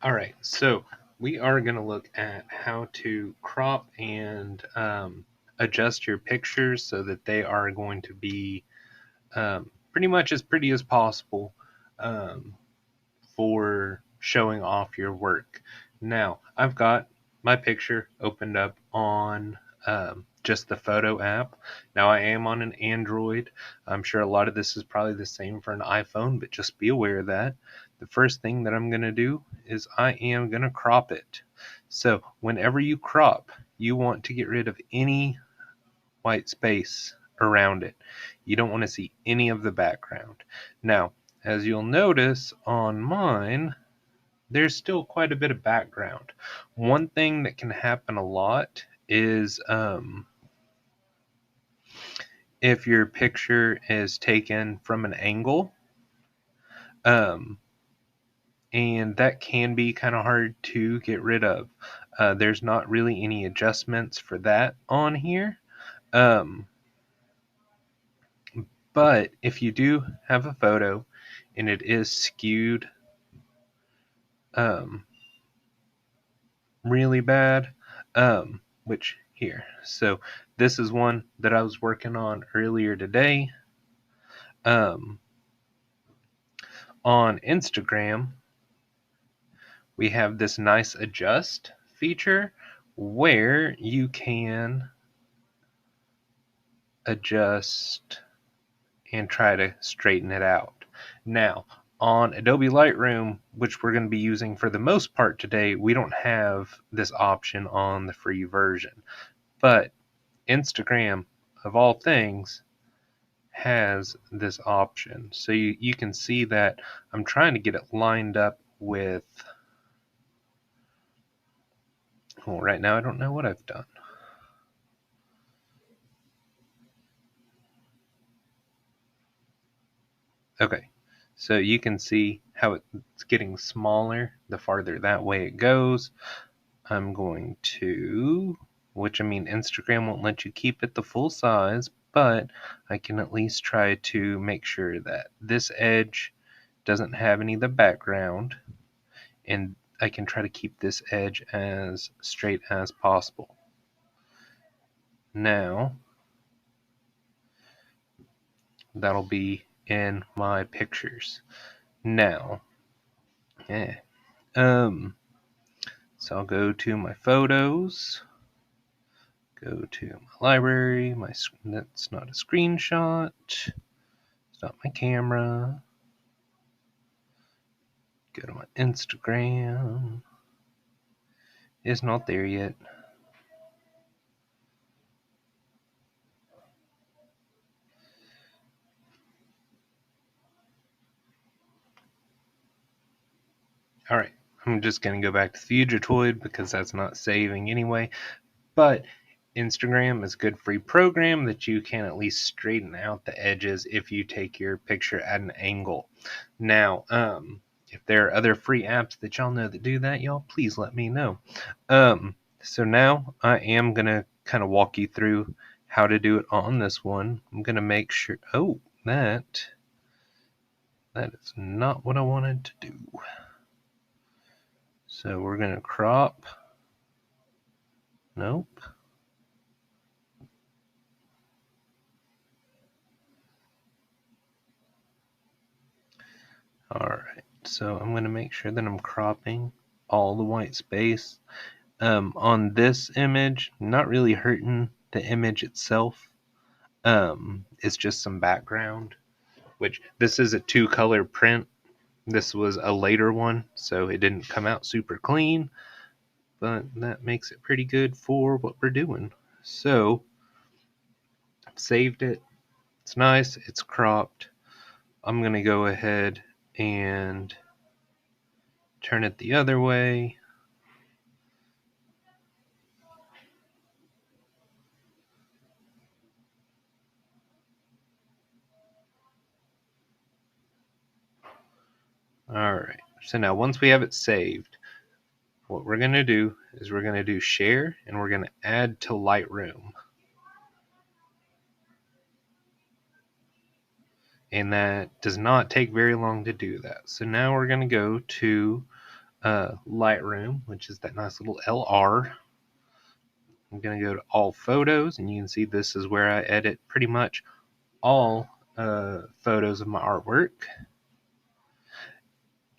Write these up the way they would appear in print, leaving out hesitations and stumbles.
All right, so we are going to look at how to crop and adjust your pictures so that they are going to be pretty much as pretty as possible um, for showing off your work. Now, I've got my picture opened up on just the photo app. Now, I am on an Android. I'm sure a lot of this is probably the same for an iPhone, but just be aware of that. The first thing that I'm going to do is I am going to crop it. So, whenever you crop, you want to get rid of any white space around it. You don't want to see any of the background. Now, as you'll notice on mine, there's still quite a bit of background. One thing that can happen a lot is if your picture is taken from an angle, um, and that can be kind of hard to get rid of. There's not really any adjustments for that on here. Um, but if you do have a photo and it is skewed um, really bad, which here. So this is one that I was working on earlier today. Um, on Instagram, we have this nice adjust feature where you can adjust and try to straighten it out. Now, on Adobe Lightroom, which we're going to be using for the most part today, we don't have this option on the free version. But Instagram, of all things, has this option. So you can see that I'm trying to get it lined up with, well, right now I don't know what I've done. Okay, so you can see how it's getting smaller the farther that way it goes. I'm going to, which I mean, Instagram won't let you keep it the full size, but I can at least try to make sure that this edge doesn't have any of the background, and I can try to keep this edge as straight as possible. Now, that'll be in my pictures. Now, yeah. So I'll go to my photos, go to my library, that's not a screenshot, it's not my camera, go to my Instagram, it's not there yet. Alright, I'm just going to go back to the Fugitoid because that's not saving anyway, but Instagram is a good free program that you can at least straighten out the edges if you take your picture at an angle. Now, if there are other free apps that y'all know that do that, y'all please let me know. So now I am gonna kind of walk you through how to do it on this one. I'm gonna make sure. Oh, that is not what I wanted to do. So we're gonna crop. Nope. Alright, so I'm going to make sure that I'm cropping all the white space. On this image, not really hurting the image itself. It's just some background, which this is a 2-color print. This was a later one, so it didn't come out super clean, but that makes it pretty good for what we're doing. So, saved it. It's nice, it's cropped. I'm going to go ahead and turn it the other way. Alright, so now once we have it saved, what we're going to do is we're going to do share and we're going to add to Lightroom. And that does not take very long to do that. So now we're going to go to Lightroom, which is that nice little LR. I'm going to go to all photos, and you can see this is where I edit pretty much all photos of my artwork.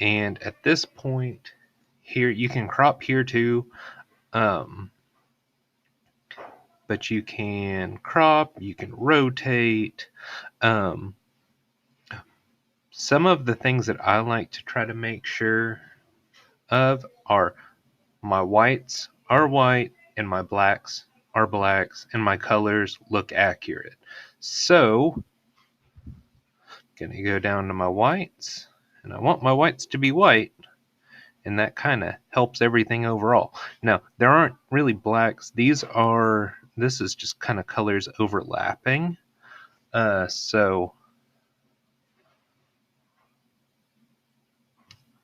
And at this point here, you can crop here too, but you can crop, you can rotate. Some of the things that I like to try to make sure of are my whites are white and my blacks are blacks and my colors look accurate. So I'm going to go down to my whites, and I want my whites to be white, and that kind of helps everything overall. Now, there aren't really blacks. This is just kind of colors overlapping. So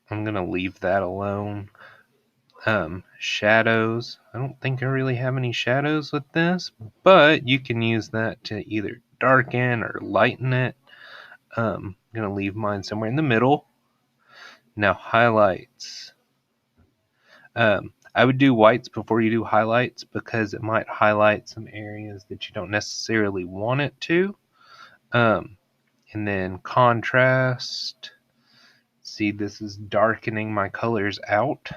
I'm going to leave that alone. Shadows. I don't think I really have any shadows with this, but you can use that to either darken or lighten it. I'm going to leave mine somewhere in the middle. Now, highlights. I would do whites before you do highlights because it might highlight some areas that you don't necessarily want it to. And then contrast. See, this is darkening my colors out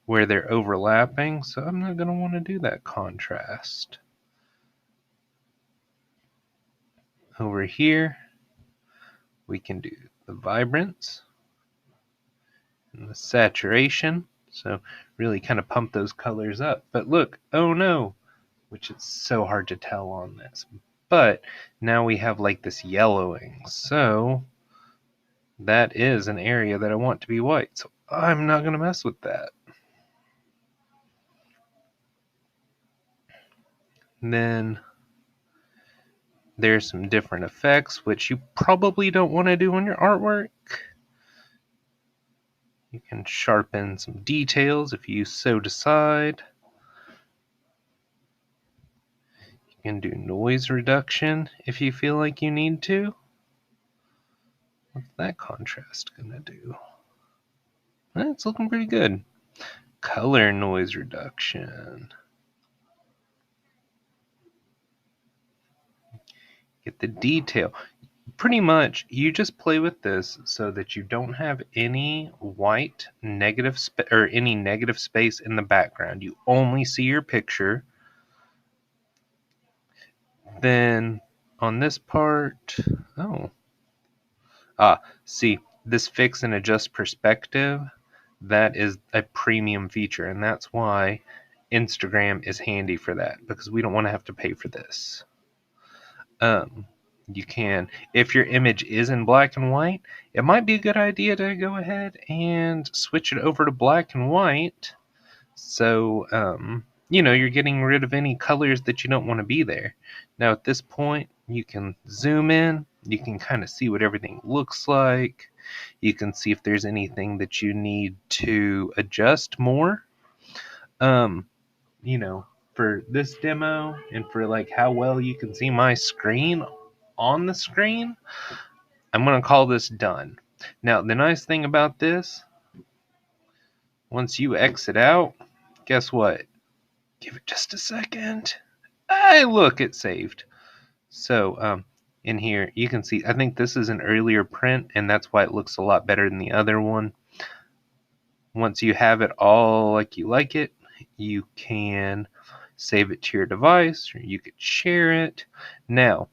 where they're overlapping, so I'm not going to want to do that contrast. Over here, we can do the vibrance and the saturation, so really kind of pump those colors up. But look, oh no, which is so hard to tell on this. But now we have like this yellowing, so that is an area that I want to be white, so I'm not going to mess with that. And then there's some different effects, which you probably don't want to do on your artwork. You can sharpen some details if you so decide. You can do noise reduction if you feel like you need to. What's that contrast going to do? It's looking pretty good. Color noise reduction. Get the detail. Pretty much, you just play with this so that you don't have any white negative or any negative space in the background. You only see your picture. Then on this part, see, this fix and adjust perspective, that is a premium feature, and that's why Instagram is handy for that, because we don't want to have to pay for this. You can, if your image is in black and white, it might be a good idea to go ahead and switch it over to black and white. So, you're getting rid of any colors that you don't want to be there. Now, at this point, you can zoom in. You can kind of see what everything looks like. You can see if there's anything that you need to adjust more. For this demo and for like how well you can see my screen on the screen, I'm going to call this done. Now, the nice thing about this, once you exit out, guess what? Give it just a second. Hey, look, it saved. So, in here, you can see, I think this is an earlier print, and that's why it looks a lot better than the other one. Once you have it all like you like it, you can save it to your device, or you could share it. Now,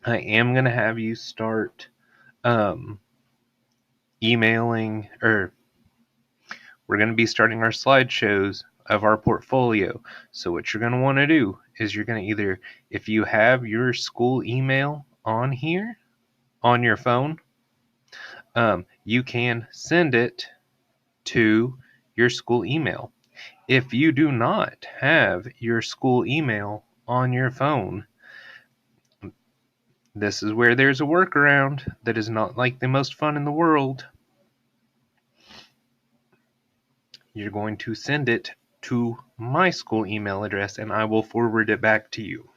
I am going to have you start emailing, or we're going to be starting our slideshows of our portfolio. So what you're going to want to do is you're going to either, if you have your school email on here, on your phone, you can send it to your school email. If you do not have your school email on your phone, this is where there's a workaround that is not like the most fun in the world. You're going to send it to my school email address, and I will forward it back to you.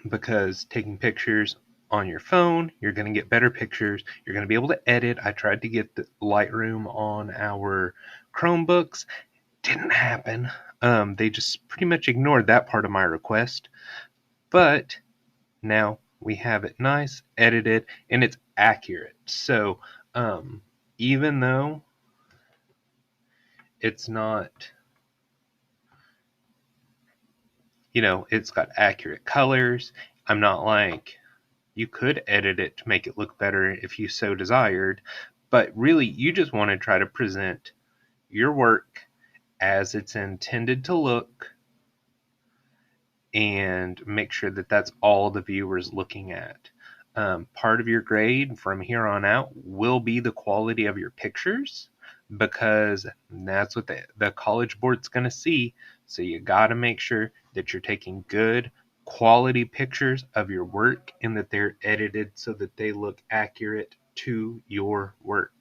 because taking pictures on your phone, you're going to get better pictures. You're going to be able to edit. I tried to get the Lightroom on our Chromebooks. Didn't happen. They just pretty much ignored that part of my request. But now we have it nice, edited, and it's accurate. So even though it's not, it's got accurate colors, I'm not like, you could edit it to make it look better if you so desired, but really you just want to try to present your work as it's intended to look and make sure that that's all the viewer's looking at. Part of your grade from here on out will be the quality of your pictures because that's what the College Board's going to see. So you got to make sure that you're taking good quality pictures of your work and that they're edited so that they look accurate to your work.